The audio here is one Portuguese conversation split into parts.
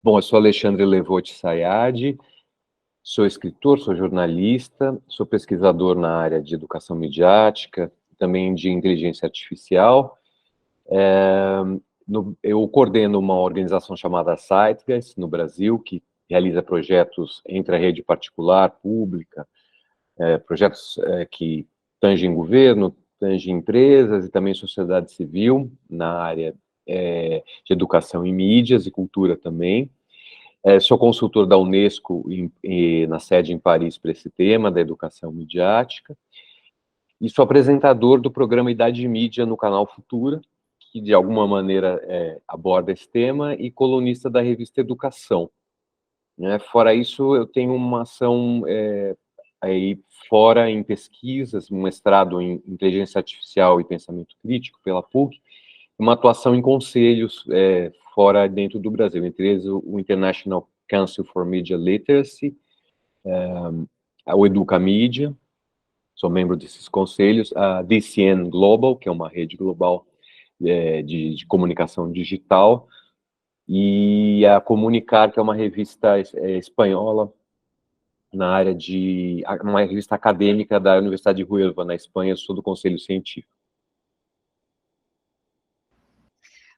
Bom, eu sou Alexandre Levotti Sayad, sou escritor, sou jornalista, sou pesquisador na área de educação midiática, também de inteligência artificial. Eu coordeno uma organização chamada Zeitgeist, no Brasil, que realiza projetos entre a rede particular, pública, projetos que tangem governo, tangem empresas e também sociedade civil, na área de educação e mídias e cultura também. Sou consultor da Unesco na sede em Paris para esse tema da educação midiática e sou apresentador do programa Idade Mídia no canal Futura, que de alguma maneira aborda esse tema, e colunista da revista Educação. Fora isso, eu tenho uma ação aí fora em pesquisas, um mestrado em inteligência artificial e pensamento crítico pela PUC, uma atuação em conselhos fora dentro do Brasil, entre eles o International Council for Media Literacy, o Educamídia, sou membro desses conselhos, a DCN Global, que é uma rede global de comunicação digital, e a Comunicar, que é uma revista espanhola na área uma revista acadêmica da Universidade de Huelva, na Espanha, sou do Conselho Científico.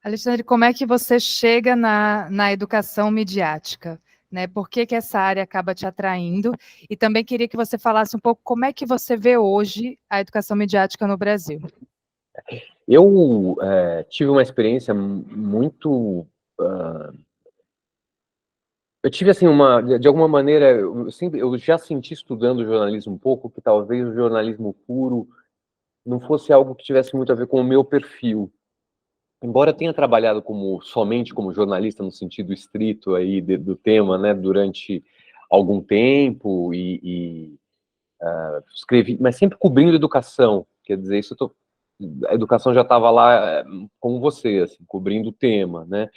Alexandre, como é que você chega na educação midiática? Né? Por que essa área acaba te atraindo? E também queria que você falasse um pouco como é que você vê hoje a educação midiática no Brasil. Eu tive uma experiência muito... eu tive, assim, de alguma maneira, eu já senti estudando jornalismo um pouco que talvez o jornalismo puro não fosse algo que tivesse muito a ver com o meu perfil. Embora eu tenha trabalhado somente como jornalista no sentido estrito aí do tema, né, durante algum tempo escrevi, mas sempre cobrindo educação, quer dizer, a educação já estava lá como você, assim, cobrindo o tema, né,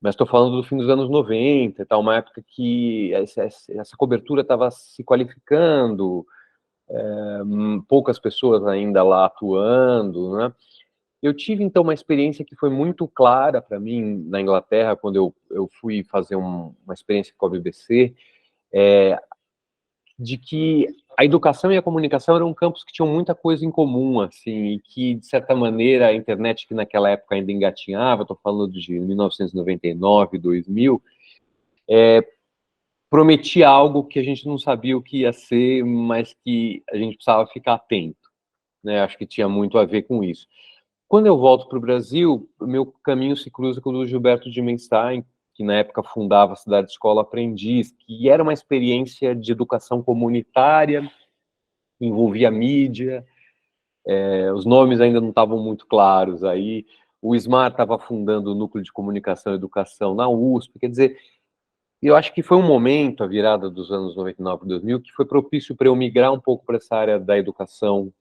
mas estou falando do fim dos anos 90 e tal, uma época que essa cobertura estava se qualificando, poucas pessoas ainda lá atuando, né. Eu tive, então, uma experiência que foi muito clara para mim na Inglaterra, quando eu fui fazer uma experiência com a BBC, de que a educação e a comunicação eram campos que tinham muita coisa em comum, assim, e que, de certa maneira, a internet, que naquela época ainda engatinhava, estou falando de 1999, 2000, prometia algo que a gente não sabia o que ia ser, mas que a gente precisava ficar atento, né? Acho que tinha muito a ver com isso. Quando eu volto para o Brasil, o meu caminho se cruza com o do Gilberto de Menstein, que na época fundava a Cidade Escola Aprendiz, que era uma experiência de educação comunitária, envolvia mídia, os nomes ainda não estavam muito claros aí. O Ismar estava fundando o Núcleo de Comunicação e Educação na USP, quer dizer, eu acho que foi um momento, a virada dos anos 99 e 2000, que foi propício para eu migrar um pouco para essa área da educação,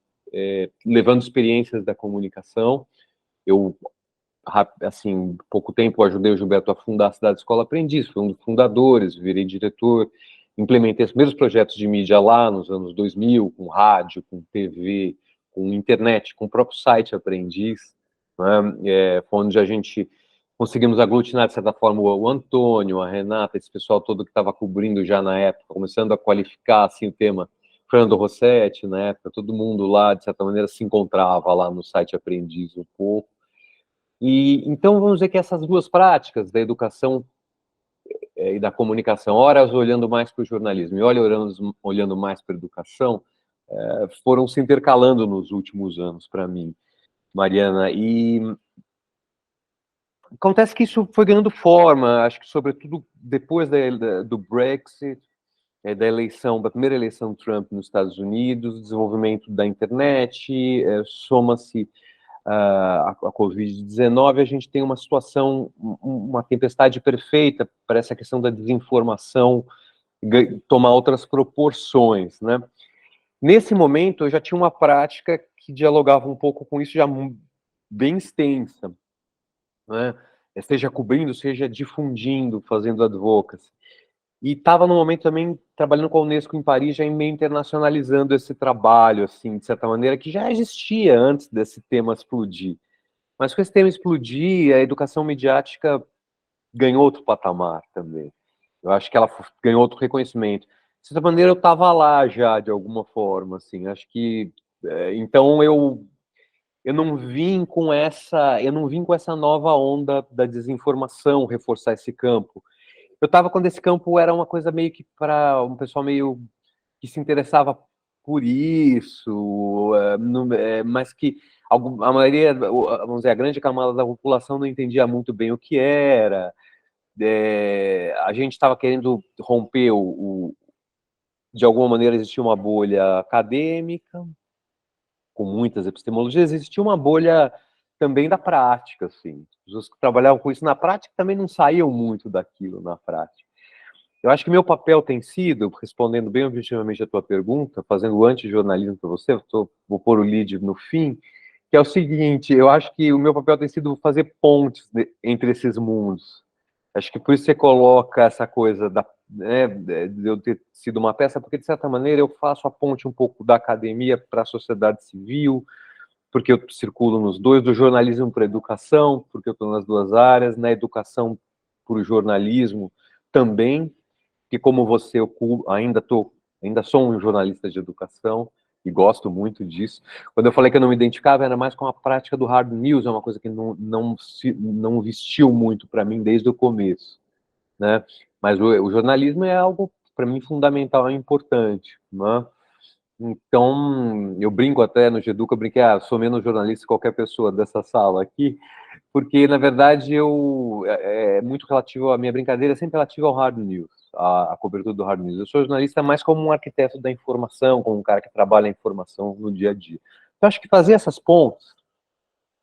levando experiências da comunicação. Eu, assim, pouco tempo ajudei o Gilberto a fundar a Cidade Escola Aprendiz, fui um dos fundadores, virei diretor, implementei os primeiros projetos de mídia lá nos anos 2000, com rádio, com TV, com internet, com o próprio site Aprendiz, né? Foi onde a gente conseguimos aglutinar, de certa forma, o Antônio, a Renata, esse pessoal todo que estava cobrindo já na época, começando a qualificar, assim, o tema. Fernando Rossetti, na época, todo mundo lá, de certa maneira, se encontrava lá no site Aprendiz um pouco. E então vamos dizer que essas duas práticas da educação e da comunicação, horas olhando mais para o jornalismo e olhando mais para a educação, foram se intercalando nos últimos anos para mim, Mariana. E acontece que isso foi ganhando forma, acho que sobretudo depois do Brexit, da primeira eleição Trump nos Estados Unidos, desenvolvimento da internet, soma-se a Covid-19, a gente tem uma situação, uma tempestade perfeita para essa questão da desinformação tomar outras proporções, né? Nesse momento, eu já tinha uma prática que dialogava um pouco com isso, já bem extensa, né? Seja cobrindo, seja difundindo, fazendo advocacy. E estava no momento também trabalhando com a Unesco em Paris, já meio internacionalizando esse trabalho, assim, de certa maneira, que já existia antes desse tema explodir. Mas com esse tema explodir, a educação midiática ganhou outro patamar também. Eu acho que ela ganhou outro reconhecimento. De certa maneira, eu estava lá já, de alguma forma, assim. Acho que... então, eu não vim com essa nova onda da desinformação reforçar esse campo. Eu estava quando esse campo era uma coisa meio que para um pessoal meio que se interessava por isso, mas que a maioria, vamos dizer, a grande camada da população não entendia muito bem o que era. A gente estava querendo romper de alguma maneira existia uma bolha acadêmica, com muitas epistemologias, existia uma bolha também da prática, assim. As pessoas que trabalhavam com isso na prática também não saíam muito daquilo na prática. Eu acho que meu papel tem sido, respondendo bem objetivamente a tua pergunta, fazendo o antijornalismo para você, vou pôr o lead no fim, que é o seguinte: eu acho que o meu papel tem sido fazer pontes entre esses mundos. Acho que por isso você coloca essa coisa de eu ter sido uma peça, porque, de certa maneira, eu faço a ponte um pouco da academia para a sociedade civil, porque eu circulo nos dois, do jornalismo para a educação, porque eu estou nas duas áreas, na educação para o jornalismo também, que como você, eu ainda sou um jornalista de educação e gosto muito disso. Quando eu falei que eu não me identificava, era mais com a prática do hard news, é uma coisa que não vestiu muito para mim desde o começo, né? Mas o jornalismo é algo, para mim, fundamental e importante, né? Então, eu brinco até no Geduca, eu brinquei, sou menos jornalista que qualquer pessoa dessa sala aqui, porque, na verdade, é muito relativo, a minha brincadeira é sempre relativa ao hard news, a cobertura do hard news. Eu sou jornalista mais como um arquiteto da informação, como um cara que trabalha a informação no dia a dia. Então, acho que fazer essas pontes,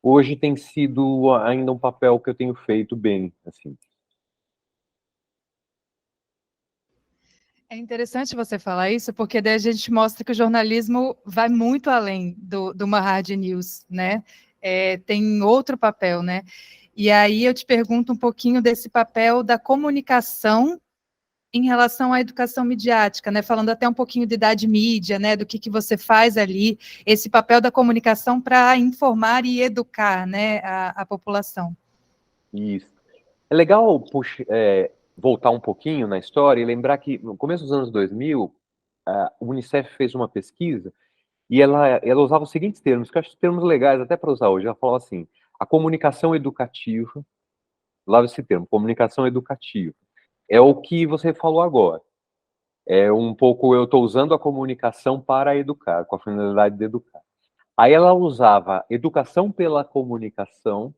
hoje tem sido ainda um papel que eu tenho feito bem, assim. É interessante você falar isso, porque daí a gente mostra que o jornalismo vai muito além do uma hard news, né? Tem outro papel, né? E aí eu te pergunto um pouquinho desse papel da comunicação em relação à educação midiática, né? Falando até um pouquinho de idade mídia, né? Do que você faz ali, esse papel da comunicação para informar e educar, né, a população. Isso. É legal voltar um pouquinho na história e lembrar que no começo dos anos 2000, a Unicef fez uma pesquisa e ela usava os seguintes termos, que eu acho termos legais até para usar hoje. Ela falava assim: a comunicação educativa, usava esse termo, comunicação educativa, é o que você falou agora. É um pouco, eu estou usando a comunicação para educar, com a finalidade de educar. Aí ela usava educação pela comunicação.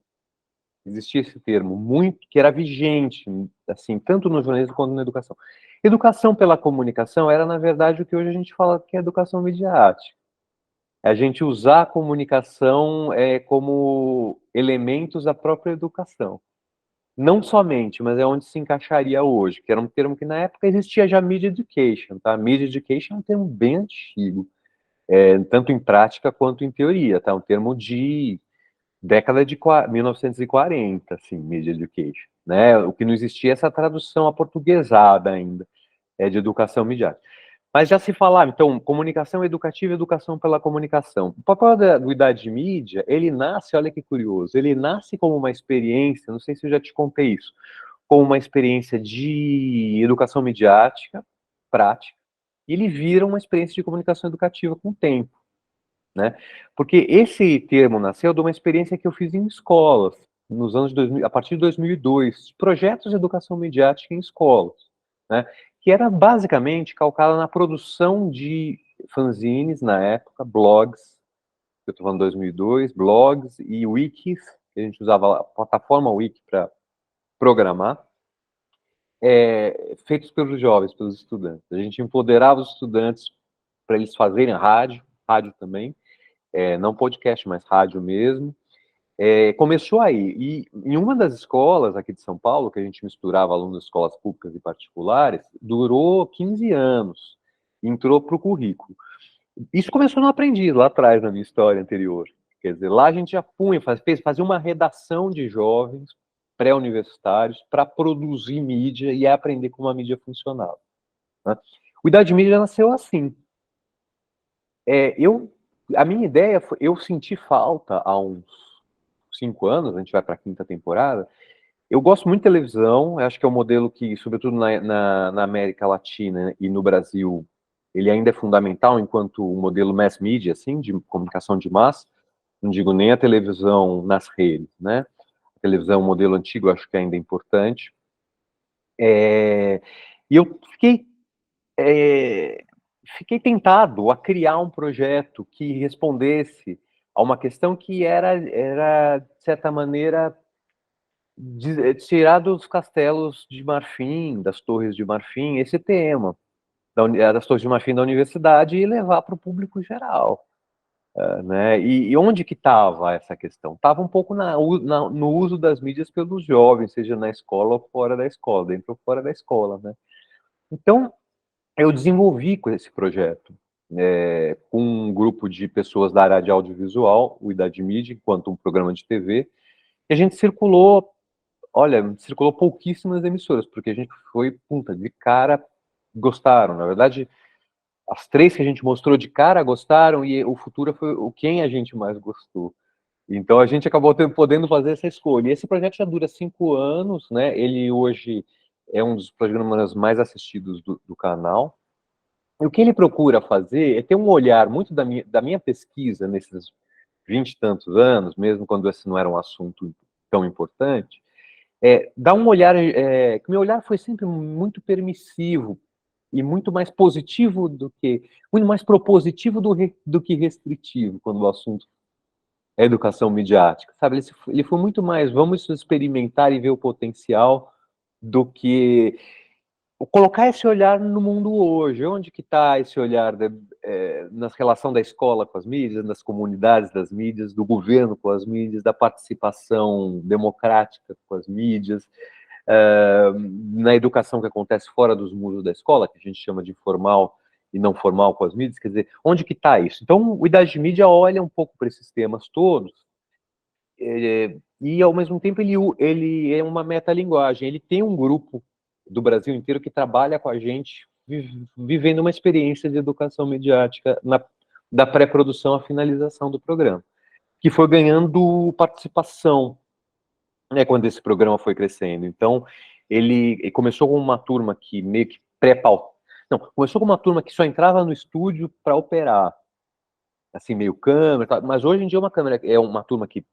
Existia esse termo muito que era vigente, assim, tanto no jornalismo quanto na educação. Educação pela comunicação era, na verdade, o que hoje a gente fala que é educação midiática. É a gente usar a comunicação como elementos da própria educação. Não somente, mas é onde se encaixaria hoje, que era um termo que na época existia já Media Education, tá? Media Education é um termo bem antigo, tanto em prática quanto em teoria, tá? Um termo de década de 1940, assim, Media Education, né? O que não existia é essa tradução aportuguesada ainda, de educação midiática. Mas já se falava, então, comunicação educativa e educação pela comunicação. O papel do Idade Mídia, ele nasce, olha que curioso, ele nasce como uma experiência, não sei se eu já te contei isso, como uma experiência de educação midiática, prática, e ele vira uma experiência de comunicação educativa com o tempo, né? Porque esse termo nasceu de uma experiência que eu fiz em escolas, nos anos 2000, a partir de 2002, projetos de educação midiática em escolas, né? Que era basicamente calcada na produção de fanzines na época, blogs, eu estou falando 2002, blogs e wikis, a gente usava a plataforma wiki para programar, feitos pelos jovens, pelos estudantes. A gente empoderava os estudantes para eles fazerem rádio também, não podcast, mas rádio mesmo. Começou aí. E em uma das escolas aqui de São Paulo, que a gente misturava alunos de escolas públicas e particulares, durou 15 anos. Entrou para o currículo. Isso começou no Aprendiz, lá atrás, na minha história anterior. Quer dizer, lá a gente já fazia uma redação de jovens pré-universitários para produzir mídia e aprender como a mídia funcionava, né? O Idade Mídia nasceu assim. A minha ideia foi, eu senti falta há uns 5 anos, a gente vai para a quinta temporada, Eu gosto muito de televisão, eu acho que é um modelo que, sobretudo na América Latina e no Brasil, ele ainda é fundamental enquanto o modelo mass media, assim, de comunicação de massa. Não digo nem a televisão nas redes, né? A televisão, modelo antigo, eu acho que ainda é importante. E eu é, fiquei tentado a criar um projeto que respondesse a uma questão que era de certa maneira, tirar dos castelos de marfim, das torres de marfim, esse tema das torres de marfim da universidade e levar para o público geral. Né? E onde que estava essa questão? Estava um pouco no uso das mídias pelos jovens, seja na escola ou fora da escola, dentro ou fora da escola. Né? Então, eu desenvolvi com esse projeto, com um grupo de pessoas da área de audiovisual, o Idade Mídia, enquanto um programa de TV, e a gente circulou pouquíssimas emissoras, porque a gente foi, de cara, gostaram. Na verdade, as 3 que a gente mostrou de cara gostaram, e o Futura foi quem a gente mais gostou. Então a gente acabou podendo fazer essa escolha. E esse projeto já dura 5 anos, né? Ele hoje é um dos programas mais assistidos do canal. E o que ele procura fazer é ter um olhar muito da minha pesquisa nesses 20 e tantos anos, mesmo quando esse não era um assunto tão importante, dar um olhar, que meu olhar foi sempre muito permissivo e muito mais positivo muito mais propositivo do que restritivo quando o assunto é educação midiática, sabe? Ele foi muito mais, vamos experimentar e ver o potencial do que colocar esse olhar no mundo hoje. Onde que está esse olhar na relação da escola com as mídias, das comunidades das mídias, do governo com as mídias, da participação democrática com as mídias, na educação que acontece fora dos muros da escola, que a gente chama de formal e não formal com as mídias, quer dizer, onde que está isso? Então, o Idade Mídia olha um pouco para esses temas todos, e ao mesmo tempo ele é uma metalinguagem, ele tem um grupo do Brasil inteiro que trabalha com a gente, vivendo uma experiência de educação midiática da pré-produção à finalização do programa, que foi ganhando participação, né, quando esse programa foi crescendo. Então, ele começou com uma turma que meio que não, começou com uma turma que só entrava no estúdio para operar, assim, meio câmera, mas hoje em dia é uma turma que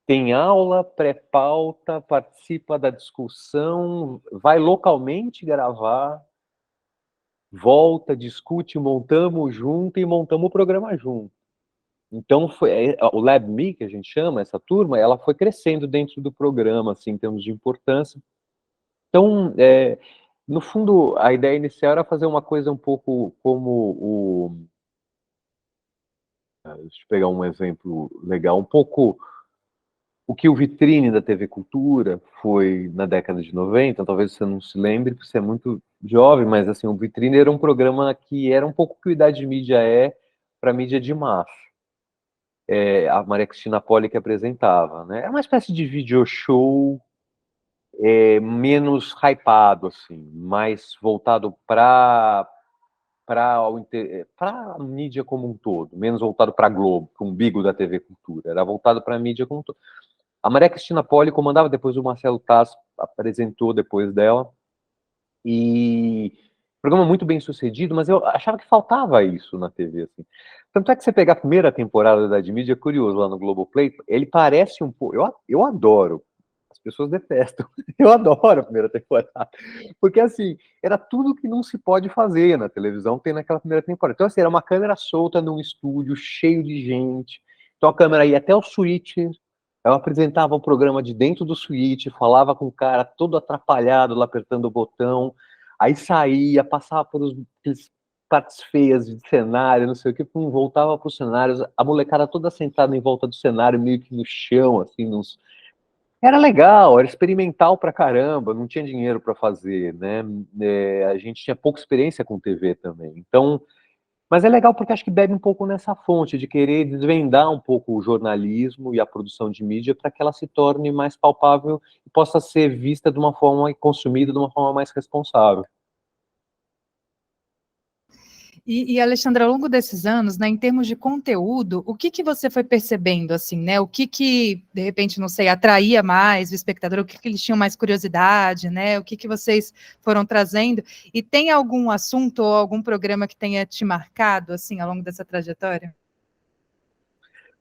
tem aula, pré-pauta, participa da discussão, vai localmente gravar, volta, discute, montamos junto e montamos o programa junto. Então, o LabMe, que a gente chama, essa turma, ela foi crescendo dentro do programa, assim, em termos de importância. Então, no fundo, a ideia inicial era fazer uma coisa um pouco como deixa eu pegar um exemplo legal, um pouco o que o Vitrine da TV Cultura foi na década de 90, talvez você não se lembre, porque você é muito jovem, mas assim, o Vitrine era um programa que era um pouco o que o Idade Mídia é para mídia de massa. A Maria Cristina Poli que apresentava, né? É uma espécie de video show menos hypado, assim, mais voltado para a mídia como um todo, menos voltado para a Globo, para o umbigo da TV Cultura, era voltado para a mídia como um todo. A Maria Cristina Poli comandava, depois o Marcelo Taz apresentou depois dela, e programa muito bem sucedido, mas eu achava que faltava isso na TV, assim. Tanto é que você pegar a primeira temporada da Mídia, é curioso, lá no Globoplay, ele parece um pouco... Eu adoro, as pessoas detestam, eu adoro a primeira temporada, porque, assim, era tudo que não se pode fazer na televisão, tem naquela primeira temporada. Então, assim, era uma câmera solta num estúdio, cheio de gente, então a câmera ia até o switch. Eu apresentava o programa de dentro do suíte, falava com o cara todo atrapalhado lá apertando o botão, aí saía, passava por aqueles partes feias de cenário, não sei o que, voltava para os cenários, a molecada toda sentada em volta do cenário, meio que no chão, assim, era legal, era experimental pra caramba, não tinha dinheiro para fazer, né? A gente tinha pouca experiência com TV também, então... Mas é legal porque acho que bebe um pouco nessa fonte de querer desvendar um pouco o jornalismo e a produção de mídia para que ela se torne mais palpável e possa ser vista de uma forma e consumida de uma forma mais responsável. E Alexandra, ao longo desses anos, né, em termos de conteúdo, o que você foi percebendo, assim, né? O que de repente, não sei, atraía mais o espectador, o que eles tinham mais curiosidade, né? O que vocês foram trazendo? E tem algum assunto ou algum programa que tenha te marcado, assim, ao longo dessa trajetória?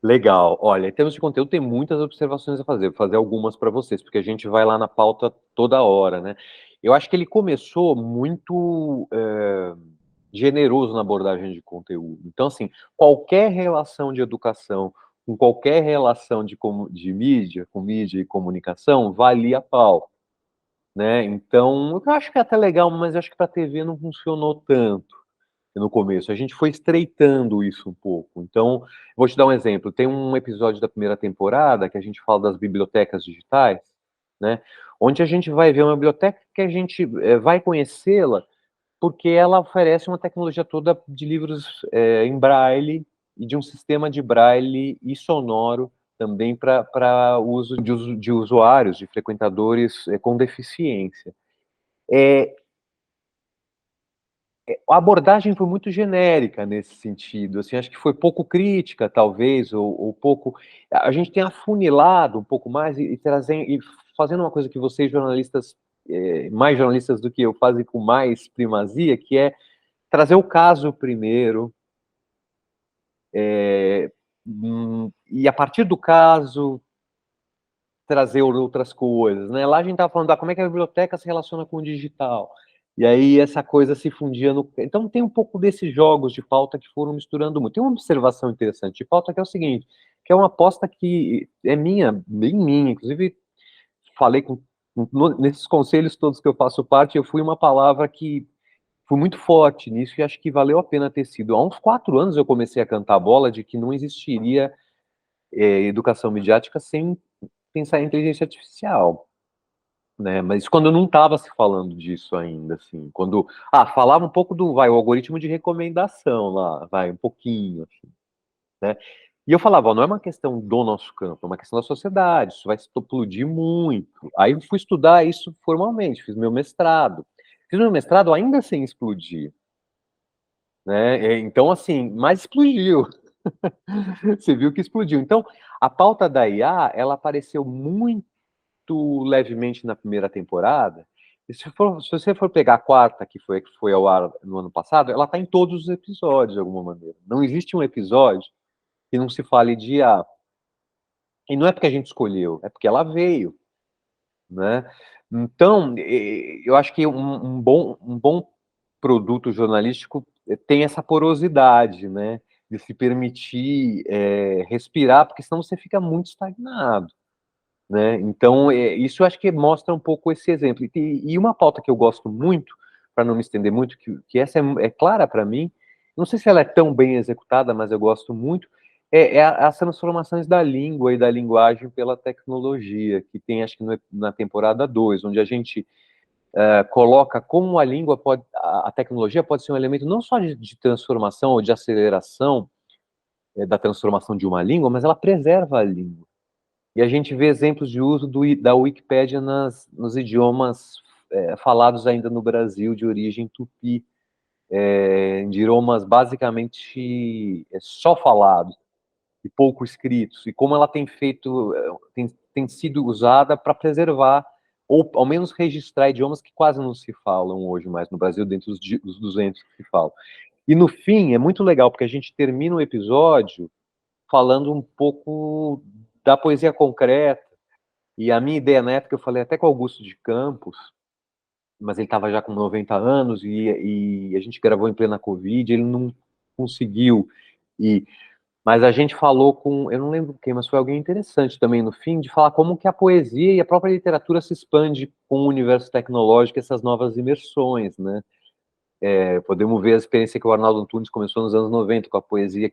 Legal. Olha, em termos de conteúdo, tem muitas observações a fazer. Vou fazer algumas para vocês, porque a gente vai lá na pauta toda hora, né? Eu acho que ele começou muito generoso na abordagem de conteúdo. Então, assim, qualquer relação de educação com qualquer relação de mídia, com mídia e comunicação, valia a pau, né? Então, eu acho que é até legal, mas eu acho que para a TV não funcionou tanto no começo. A gente foi estreitando isso um pouco. Então, vou te dar um exemplo. Tem um episódio da primeira temporada que a gente fala das bibliotecas digitais, né? Onde a gente vai ver uma biblioteca que a gente vai conhecê-la porque ela oferece uma tecnologia toda de livros em braille e de um sistema de braille e sonoro também para uso de usuários, de frequentadores com deficiência. É, a abordagem foi muito genérica nesse sentido, assim, acho que foi pouco crítica, talvez, ou pouco... A gente tem afunilado um pouco mais e fazendo uma coisa que vocês, jornalistas, mais jornalistas do que eu, fazem com mais primazia, que é trazer o caso primeiro, e a partir do caso trazer outras coisas, né? Lá a gente estava falando como é que a biblioteca se relaciona com o digital. E aí essa coisa se fundia no... Então tem um pouco desses jogos de pauta que foram misturando muito. Tem uma observação interessante de pauta que é o seguinte, que é uma aposta que é minha, bem minha, inclusive falei nesses conselhos todos que eu faço parte, eu fui uma palavra que fui muito forte nisso e acho que valeu a pena ter sido. Há uns 4 anos eu comecei a cantar a bola de que não existiria educação midiática sem pensar em inteligência artificial, né? Mas quando não estava se falando disso ainda, assim, quando falava um pouco do o algoritmo de recomendação lá, um pouquinho, assim, né? E eu falava, ó, não é uma questão do nosso campo, é uma questão da sociedade, isso vai se explodir muito. Aí eu fui estudar isso formalmente, fiz meu mestrado. Fiz meu mestrado ainda sem explodir, né? Então, assim, mas explodiu. Você viu que explodiu. Então, a pauta da IA, ela apareceu muito levemente na primeira temporada. E se você for pegar a quarta, que foi ao ar no ano passado, ela está em todos os episódios, de alguma maneira. Não existe um episódio que não se fale de IA. E não é porque a gente escolheu, é porque ela veio, né? Então, eu acho que um bom produto jornalístico tem essa porosidade, né? De se permitir respirar, porque senão você fica muito estagnado, né? Então, isso eu acho que mostra um pouco esse exemplo. E uma pauta que eu gosto muito, para não me estender muito, que essa é clara para mim, não sei se ela é tão bem executada, mas eu gosto muito, as transformações da língua e da linguagem pela tecnologia, que tem, acho que na temporada 2, onde a gente coloca como a língua a tecnologia pode ser um elemento não só de transformação ou de aceleração da transformação de uma língua, mas ela preserva a língua. E a gente vê exemplos de uso da Wikipédia nos idiomas falados ainda no Brasil, de origem tupi, de idiomas basicamente só falados e pouco escritos, e como ela tem tem sido usada para preservar, ou ao menos registrar idiomas que quase não se falam hoje mais no Brasil, dentro dos 200 que se falam. E no fim, é muito legal, porque a gente termina o episódio falando um pouco da poesia concreta. E a minha ideia na época, eu falei até com o Augusto de Campos, mas ele estava já com 90 anos e a gente gravou em plena Covid, ele não conseguiu ir. Mas a gente falou eu não lembro quem, mas foi alguém interessante também no fim, de falar como que a poesia e a própria literatura se expande com o universo tecnológico, essas novas imersões, né? Podemos ver a experiência que o Arnaldo Antunes começou nos anos 90, com a poesia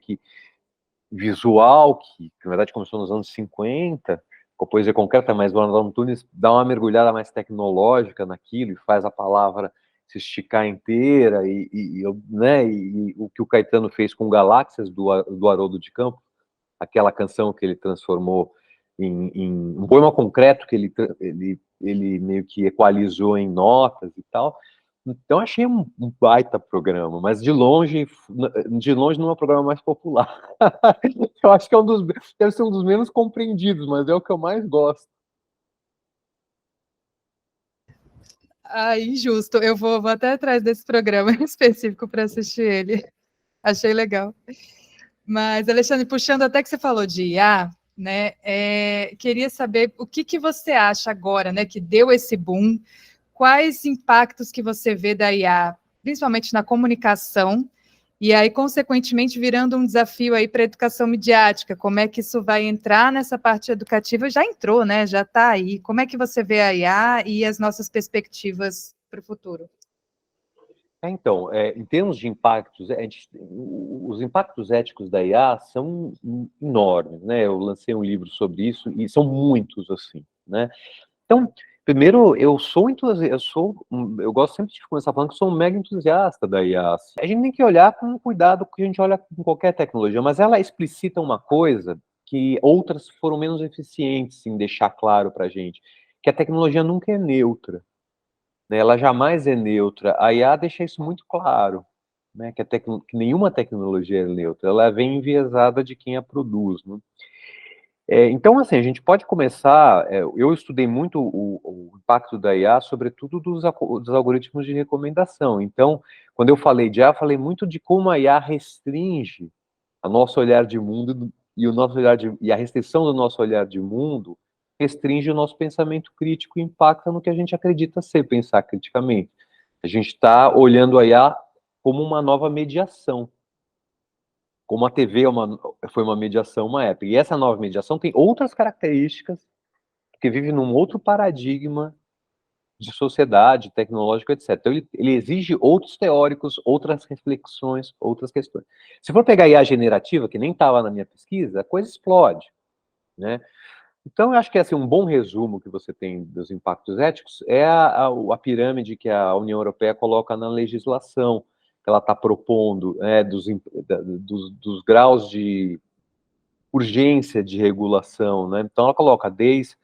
visual, que na verdade começou nos anos 50, com a poesia concreta, mas o Arnaldo Antunes dá uma mergulhada mais tecnológica naquilo e faz a palavra se esticar inteira, né, e o que o Caetano fez com Galáxias, do Haroldo de Campos, aquela canção que ele transformou em um poema concreto, que ele meio que equalizou em notas e tal. Então achei um baita programa, mas de longe não é o programa mais popular. Eu acho que deve ser um dos menos compreendidos, mas é o que eu mais gosto. Ah, injusto. Eu vou até atrás desse programa específico para assistir ele. Achei legal. Mas, Alexandre, puxando até que você falou de IA, né? Queria saber o que você acha agora, né? Que deu esse boom. Quais impactos que você vê da IA, principalmente na comunicação, e aí, consequentemente, virando um desafio aí para a educação midiática? Como é que isso vai entrar nessa parte educativa? Já entrou, né? Já está aí. Como é que você vê a IA e as nossas perspectivas para o futuro? Então, em termos de impactos, os impactos éticos da IA são enormes, né? Eu lancei um livro sobre isso e são muitos, assim, né? Então, primeiro, eu gosto sempre de começar falando que sou um mega entusiasta da IA. A gente tem que olhar com cuidado que a gente olha com qualquer tecnologia, mas ela explicita uma coisa que outras foram menos eficientes em deixar claro para a gente, que a tecnologia nunca é neutra, né? Ela jamais é neutra. A IA deixa isso muito claro, né? Que nenhuma tecnologia é neutra, ela vem enviesada de quem a produz, né? Então, assim, a gente pode começar. Eu estudei muito o impacto da IA, sobretudo dos algoritmos de recomendação. Então, quando eu falei de IA, eu falei muito de como a IA restringe o nosso olhar de mundo e a restrição do nosso olhar de mundo restringe o nosso pensamento crítico e impacta no que a gente acredita ser pensar criticamente. A gente está olhando a IA como uma nova mediação, como a TV foi uma mediação uma época. E essa nova mediação tem outras características, porque vive num outro paradigma de sociedade, tecnológico, etc. Então, ele exige outros teóricos, outras reflexões, outras questões. Se for pegar a IA generativa, que nem estava na minha pesquisa, a coisa explode, né? Então, eu acho que assim, um bom resumo que você tem dos impactos éticos é a pirâmide que a União Europeia coloca na legislação, que ela está propondo, dos graus de urgência de regulação, né? Então, ela coloca desde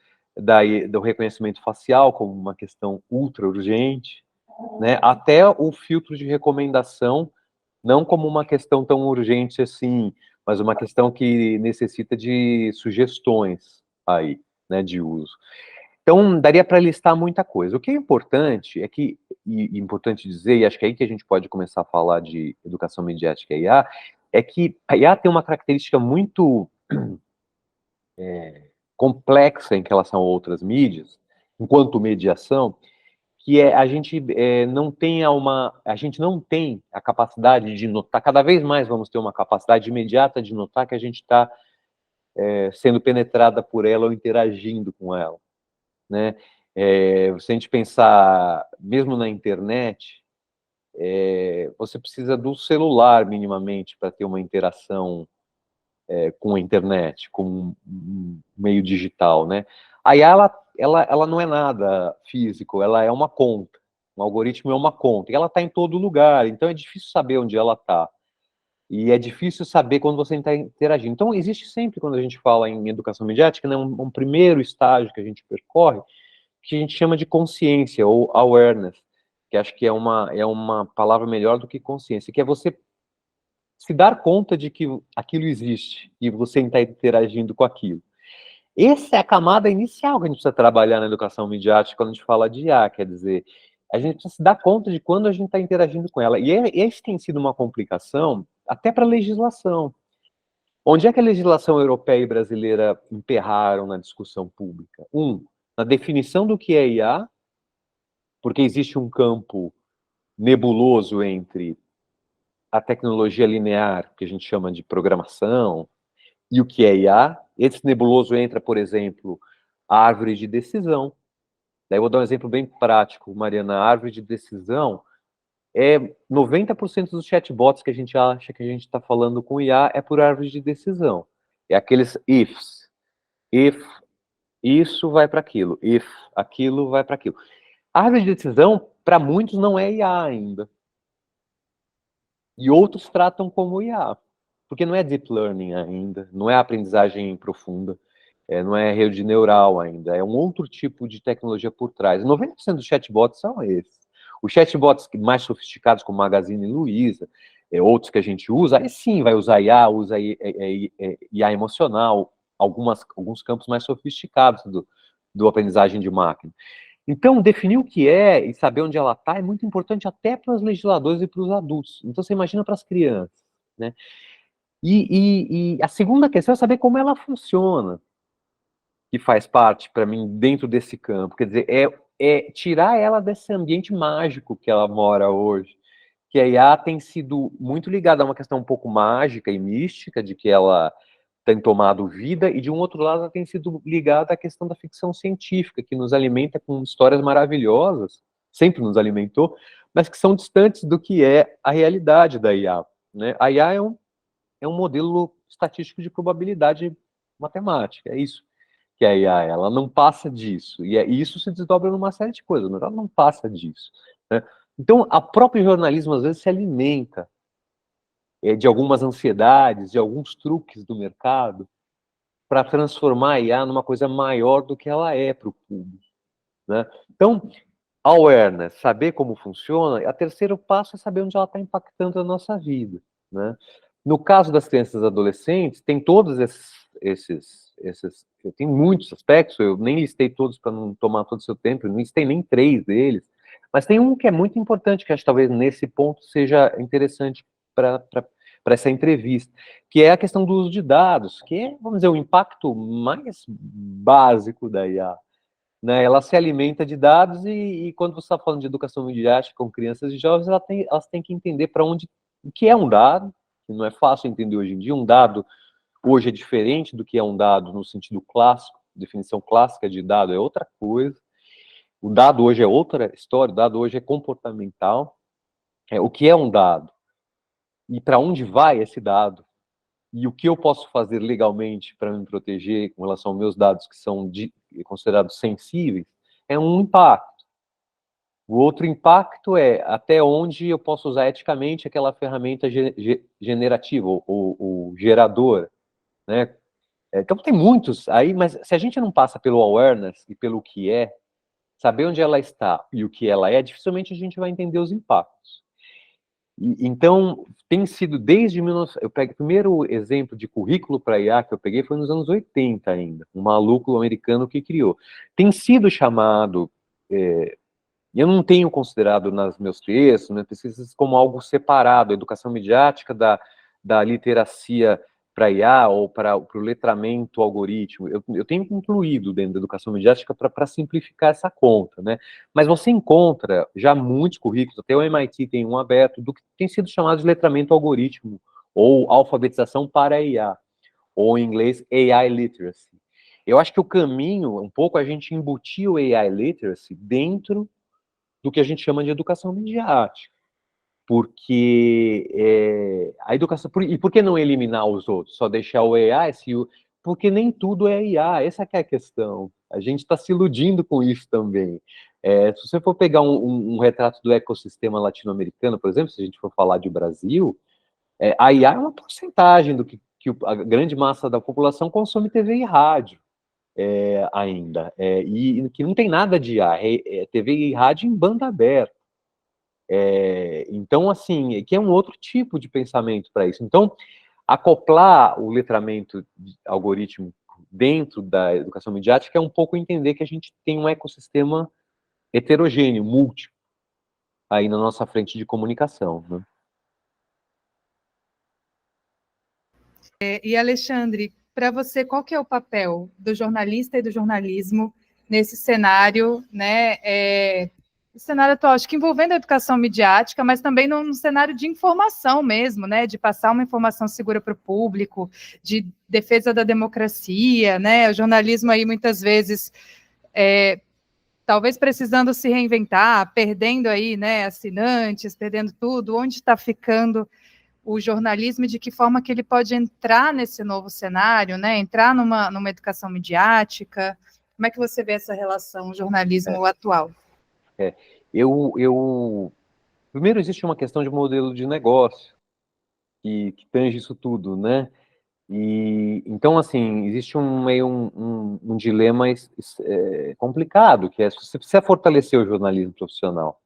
do reconhecimento facial como uma questão ultra urgente, né, até o filtro de recomendação, não como uma questão tão urgente assim, mas uma questão que necessita de sugestões aí, né, de uso. Então, daria para listar muita coisa. O que é importante e importante dizer, e acho que é aí que a gente pode começar a falar de educação mediática e IA, é que a IA tem uma característica muito complexa em relação a outras mídias, enquanto mediação, que a gente não tem a capacidade de notar, cada vez mais vamos ter uma capacidade imediata de notar que a gente está sendo penetrada por ela ou interagindo com ela, né? Se a gente pensar, mesmo na internet, você precisa do celular minimamente para ter uma interação com a internet, com um meio digital, né? Aí ela não é nada físico, ela é uma conta. Um algoritmo é uma conta. E ela está em todo lugar, então é difícil saber onde ela está. E é difícil saber quando você está interagindo. Então, existe sempre, quando a gente fala em educação mediática, né, um primeiro estágio que a gente percorre, que a gente chama de consciência, ou awareness, que acho que é uma palavra melhor do que consciência, que é você se dar conta de que aquilo existe e você está interagindo com aquilo. Essa é a camada inicial que a gente precisa trabalhar na educação midiática quando a gente fala de IA, quer dizer, a gente precisa se dar conta de quando a gente está interagindo com ela. E esse tem sido uma complicação até para a legislação. Onde é que a legislação europeia e brasileira emperraram na discussão pública? Na definição do que é IA, porque existe um campo nebuloso entre a tecnologia linear, que a gente chama de programação, e o que é IA. Esse nebuloso entra, por exemplo, a árvore de decisão. Daí eu vou dar um exemplo bem prático, Mariana. A árvore de decisão 90% dos chatbots que a gente acha que a gente está falando com IA é por árvore de decisão. É aqueles ifs. If isso vai para aquilo. If aquilo vai para aquilo. A árvore de decisão, para muitos, não é IA ainda. E outros tratam como IA. Porque não é deep learning ainda, não é aprendizagem profunda, não é rede neural ainda, é um outro tipo de tecnologia por trás. 90% dos chatbots são esses. Os chatbots mais sofisticados, como Magazine Luiza, outros que a gente usa, aí sim vai usar IA, usa IA emocional, alguns campos mais sofisticados do aprendizagem de máquina. Então, definir o que é e saber onde ela está é muito importante até para os legisladores e para os adultos. Então, você imagina para as crianças, né? E a segunda questão é saber como ela funciona, que faz parte, para mim, dentro desse campo. Quer dizer, é tirar ela desse ambiente mágico que ela mora hoje. Que a IA tem sido muito ligada a uma questão um pouco mágica e mística, de que ela tem tomado vida, e de um outro lado ela tem sido ligada à questão da ficção científica, que nos alimenta com histórias maravilhosas, sempre nos alimentou, mas que são distantes do que é a realidade da IA. Né? A IA é um modelo estatístico de probabilidade matemática, é isso que a IA é. Ela não passa disso, e isso se desdobra numa série de coisas, mas ela não passa disso. Né? Então, o próprio jornalismo, às vezes, se alimenta de algumas ansiedades, de alguns truques do mercado, para transformar a IA numa coisa maior do que ela é para o público. Né? Então, awareness, saber como funciona, o terceiro passo é saber onde ela está impactando a nossa vida. Né? No caso das crianças e adolescentes, tem todos tem muitos aspectos, eu nem listei todos para não tomar todo o seu tempo, eu não listei nem 3 deles, mas tem um que é muito importante, que acho que talvez nesse ponto seja interessante para essa entrevista, que é a questão do uso de dados, que é, vamos dizer, o impacto mais básico da IA. Né? Ela se alimenta de dados e quando você está falando de educação midiática com crianças e jovens, elas têm que entender para onde, o que é um dado, que não é fácil entender hoje em dia. Um dado hoje é diferente do que é um dado no sentido clássico, definição clássica de dado é outra coisa. O dado hoje é outra história, o dado hoje é comportamental. O que é um dado? E para onde vai esse dado? E o que eu posso fazer legalmente para me proteger com relação aos meus dados que são considerados sensíveis? É um impacto. O outro impacto é até onde eu posso usar eticamente aquela ferramenta generativa, ou geradora, né? Então tem muitos aí, mas se a gente não passa pelo awareness e pelo que é, saber onde ela está e o que ela é, dificilmente a gente vai entender os impactos. Então, tem sido desde 19... Eu pego o primeiro exemplo de currículo para IA que eu peguei foi nos anos 80 ainda, um maluco americano que criou. Tem sido chamado, eu não tenho considerado nos meus textos, nas pesquisas, como algo separado, a educação midiática da literacia para IA ou para o letramento algoritmo. Eu tenho incluído dentro da educação midiática para simplificar essa conta, né? Mas você encontra já muitos currículos, até o MIT tem um aberto, do que tem sido chamado de letramento algoritmo ou alfabetização para IA, ou em inglês AI literacy. Eu acho que o caminho, um pouco, a gente embutir o AI literacy dentro do que a gente chama de educação midiática. Porque a educação... E por que não eliminar os outros? Só deixar o AI? Porque nem tudo é IA, essa que é a questão. A gente está se iludindo com isso também. Se você for pegar um retrato do ecossistema latino-americano, por exemplo, se a gente for falar de Brasil, a IA é uma porcentagem do que a grande massa da população consome TV e rádio. Ainda, e que não tem nada de IA, TV e rádio em banda aberta. Então, assim, que é um outro tipo de pensamento para isso. Então, acoplar o letramento algorítmico dentro da educação midiática é um pouco entender que a gente tem um ecossistema heterogêneo, múltiplo, aí na nossa frente de comunicação. Né? E, Alexandre, para você, qual que é o papel do jornalista e do jornalismo nesse cenário, né? Cenário atual, acho que envolvendo a educação midiática, mas também num cenário de informação mesmo, né? De passar uma informação segura para o público, de defesa da democracia, né? O jornalismo aí muitas vezes talvez precisando se reinventar, perdendo aí, né? Assinantes, perdendo tudo. Onde está ficando o jornalismo e de que forma que ele pode entrar nesse novo cenário, né? Entrar numa educação midiática? Como é que você vê essa relação jornalismo atual? Primeiro, existe uma questão de modelo de negócio que tange isso tudo, né? Então, assim, existe um dilema complicado, que é se você precisa fortalecer o jornalismo profissional.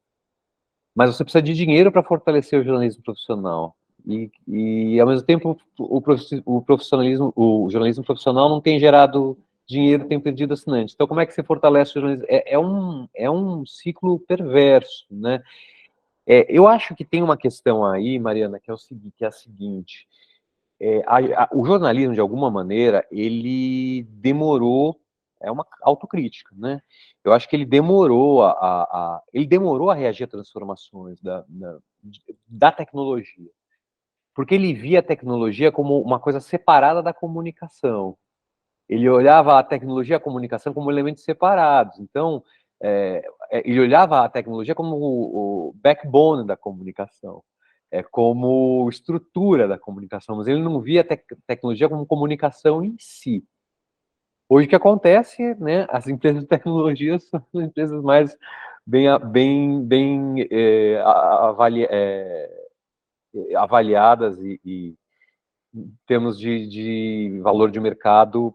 mas você precisa de dinheiro para fortalecer o jornalismo profissional. Ao mesmo tempo, o profissionalismo, o jornalismo profissional não tem gerado dinheiro, tem perdido assinantes. Então, como é que você fortalece o jornalismo? É um ciclo perverso, né? Eu acho que tem uma questão aí, Mariana, que é a seguinte: o jornalismo, de alguma maneira, ele demorou, é uma autocrítica, né? Eu acho que ele demorou ele demorou a reagir a transformações da tecnologia, porque ele via a tecnologia como uma coisa separada da comunicação. Ele olhava a tecnologia e a comunicação como elementos separados. Então, ele olhava a tecnologia como o backbone da comunicação, como estrutura da comunicação, mas ele não via a tecnologia como comunicação em si. Hoje o que acontece, né? As empresas de tecnologia são as empresas mais bem avaliadas e em termos de valor de mercado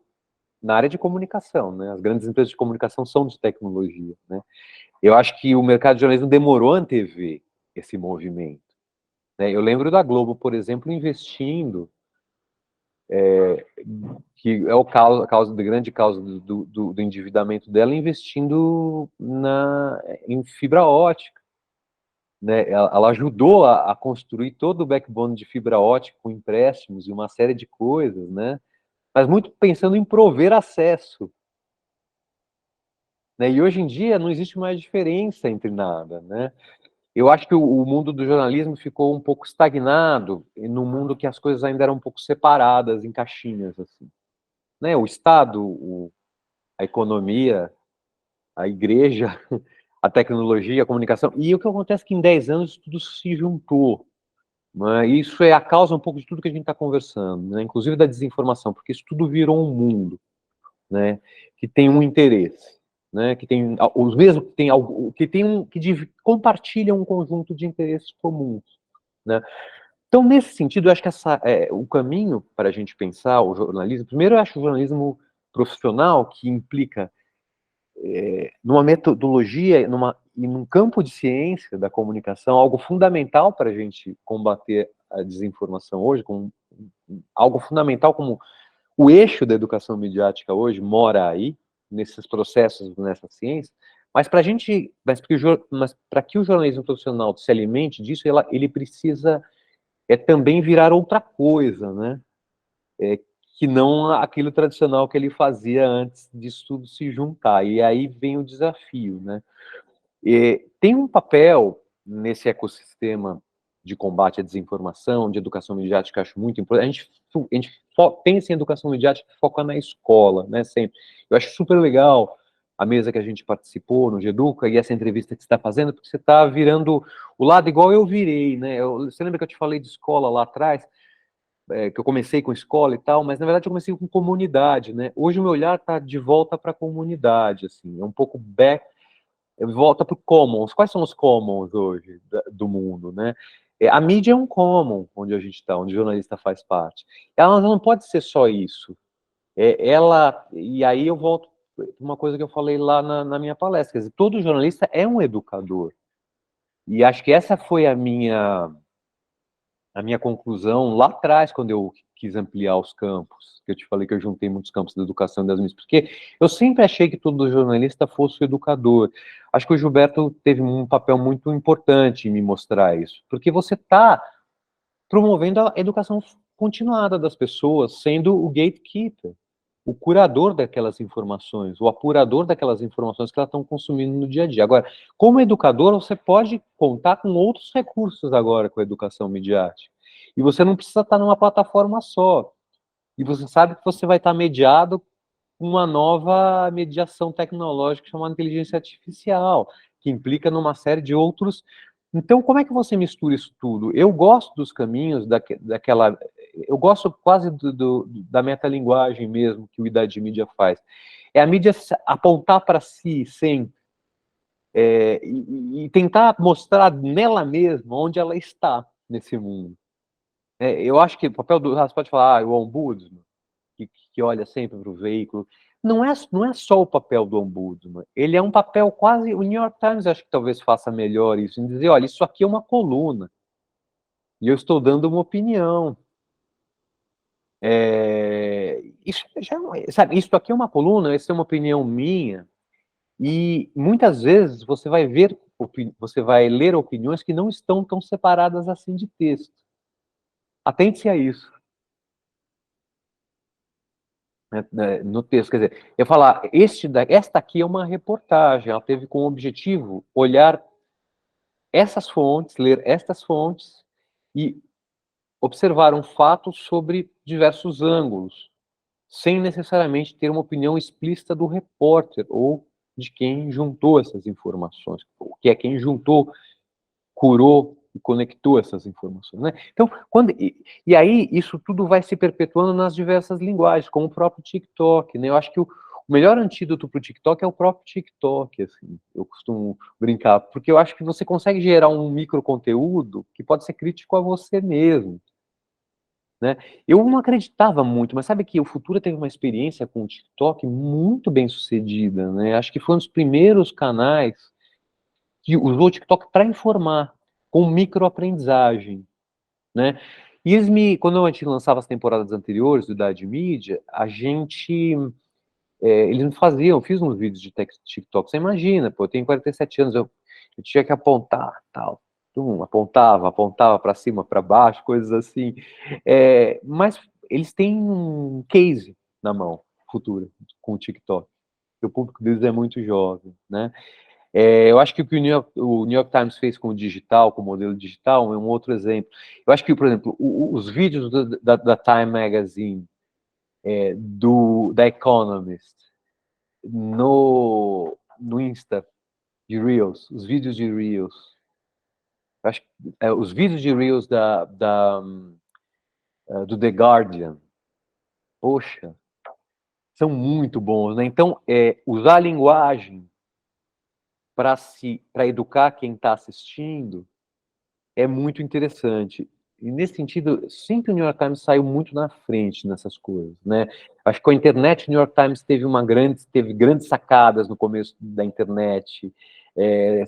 na área de comunicação, né? As grandes empresas de comunicação são de tecnologia, né? Eu acho que o mercado de jornalismo demorou a antever esse movimento, né? Eu lembro da Globo, por exemplo, investindo, que é a causa da grande causa do endividamento dela, investindo em fibra ótica, né? Ela ajudou a construir todo o backbone de fibra ótica com empréstimos e uma série de coisas, né? Mas muito pensando em prover acesso, né? E hoje em dia não existe mais diferença entre nada, né? Eu acho que o mundo do jornalismo ficou um pouco estagnado no mundo que as coisas ainda eram um pouco separadas em caixinhas, assim, né? O Estado, a economia, a igreja, a tecnologia, a comunicação. E o que acontece é que em 10 anos tudo se juntou, né? E isso é a causa um pouco de tudo que a gente está conversando, né? Inclusive da desinformação, porque isso tudo virou um mundo, né? Que tem um interesse, né? Que tem os mesmos, que compartilham um conjunto de interesses comuns, né? Então, nesse sentido, eu acho que o caminho para a gente pensar o jornalismo, primeiro eu acho o jornalismo profissional, que implica numa metodologia e num campo de ciência da comunicação, algo fundamental para a gente combater a desinformação hoje, algo fundamental como o eixo da educação midiática hoje mora aí, nesses processos, nessa ciência, mas para que o jornalismo profissional se alimente disso, ele precisa também virar outra coisa, né? Que não aquilo tradicional que ele fazia antes disso tudo se juntar. E aí vem o desafio, né? Tem um papel nesse ecossistema de combate à desinformação, de educação midiática, acho muito importante. A gente pensa em educação midiática que foca na escola, né, sempre. Eu acho super legal a mesa que a gente participou no Geduca e essa entrevista que você está fazendo, porque você está virando o lado igual eu virei, né? Você lembra que eu te falei de escola lá atrás? Que eu comecei com escola e tal, mas na verdade eu comecei com comunidade, né? Hoje o meu olhar está de volta para a comunidade, assim, é um pouco volta para o commons. Quais são os commons hoje do mundo, né? A mídia é um common onde a gente está, onde o jornalista faz parte. Ela não pode ser só isso. E aí eu volto para uma coisa que eu falei lá na minha palestra, quer dizer, todo jornalista é um educador. E acho que essa foi a minha conclusão lá atrás, quando eu quis ampliar os campos, que eu te falei que eu juntei muitos campos da educação e das mídias, porque eu sempre achei que todo jornalista fosse o educador. Acho que o Gilberto teve um papel muito importante em me mostrar isso, porque você está promovendo a educação continuada das pessoas, sendo o gatekeeper, o curador daquelas informações, o apurador daquelas informações que elas estão consumindo no dia a dia. Agora, como educador, você pode contar com outros recursos agora com a educação midiática. E você não precisa estar numa plataforma só. E você sabe que você vai estar mediado com uma nova mediação tecnológica chamada inteligência artificial, que implica numa série de outros. Então, como é que você mistura isso tudo? Eu gosto dos caminhos daquela. Eu gosto quase da metalinguagem mesmo que o Idade Mídia faz. É a mídia apontar para si sempre e tentar mostrar nela mesma onde ela está nesse mundo. Eu acho que o papel você pode falar, o ombudsman, que olha sempre para o veículo, não é só o papel do ombudsman, ele é um papel quase... O New York Times acho que talvez faça melhor isso, em dizer, olha, isso aqui é uma coluna, e eu estou dando uma opinião. Isso já, sabe, isso aqui é uma coluna, essa é uma opinião minha, e muitas vezes você vai ler opiniões que não estão tão separadas assim de texto. Atente-se a isso. No texto, quer dizer, eu falar, esta aqui é uma reportagem, ela teve como objetivo olhar essas fontes, ler estas fontes e observar um fato sobre diversos ângulos, sem necessariamente ter uma opinião explícita do repórter ou de quem juntou essas informações, que é quem juntou, curou e conectou essas informações, né? Então, e aí isso tudo vai se perpetuando nas diversas linguagens, como o próprio TikTok, né? Eu acho que o melhor antídoto para o TikTok é o próprio TikTok, assim, eu costumo brincar, porque eu acho que você consegue gerar um microconteúdo que pode ser crítico a você mesmo, né? Eu não acreditava muito, mas sabe que o Futura teve uma experiência com o TikTok muito bem sucedida, né? Acho que foi um dos primeiros canais que usou o TikTok para informar, com microaprendizagem, né? E quando a gente lançava as temporadas anteriores do Idade Mídia, eles me faziam, fiz uns vídeos de TikTok, você imagina, pô, eu tenho 47 anos, eu tinha que apontar, tal, apontava para cima, para baixo, coisas assim, mas eles têm um case na mão, Futura, com o TikTok, o público deles é muito jovem, né? Eu acho que o que o New York Times fez com o digital, com o modelo digital, é um outro exemplo. Eu acho que, por exemplo, os vídeos da Time Magazine, da Economist, no Insta, de Reels, os vídeos de Reels, eu acho que, os vídeos de Reels do The Guardian, poxa, são muito bons, né? Então, usar a linguagem para educar quem está assistindo é muito interessante. E, nesse sentido, sempre o New York Times saiu muito na frente nessas coisas, né? Acho que com a internet, o New York Times teve grandes sacadas no começo da internet,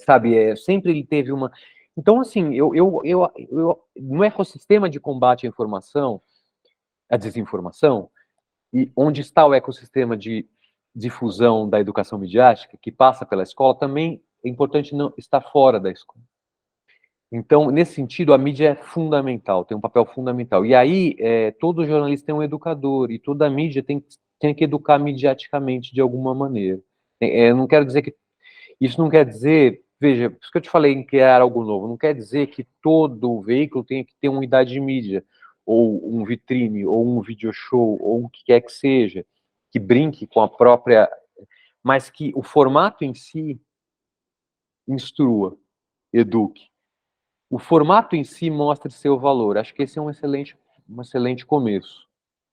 sabe? Sempre ele teve uma... Então, assim, no ecossistema de combate à informação, à desinformação, e onde está o ecossistema de difusão da educação midiática, que passa pela escola, também é importante não estar fora da escola. Então, nesse sentido, a mídia é fundamental, tem um papel fundamental. E aí, todo jornalista tem um educador, e toda a mídia tem que educar midiaticamente de alguma maneira. Não quero dizer que... Isso não quer dizer... Veja, por isso que eu te falei em criar algo novo, não quer dizer que todo veículo tenha que ter uma unidade de mídia, ou um vitrine, ou um video show, ou o que quer que seja, que brinque com a própria... Mas que o formato em si instrua, eduque. O formato em si mostra seu valor. Acho que esse é um excelente começo.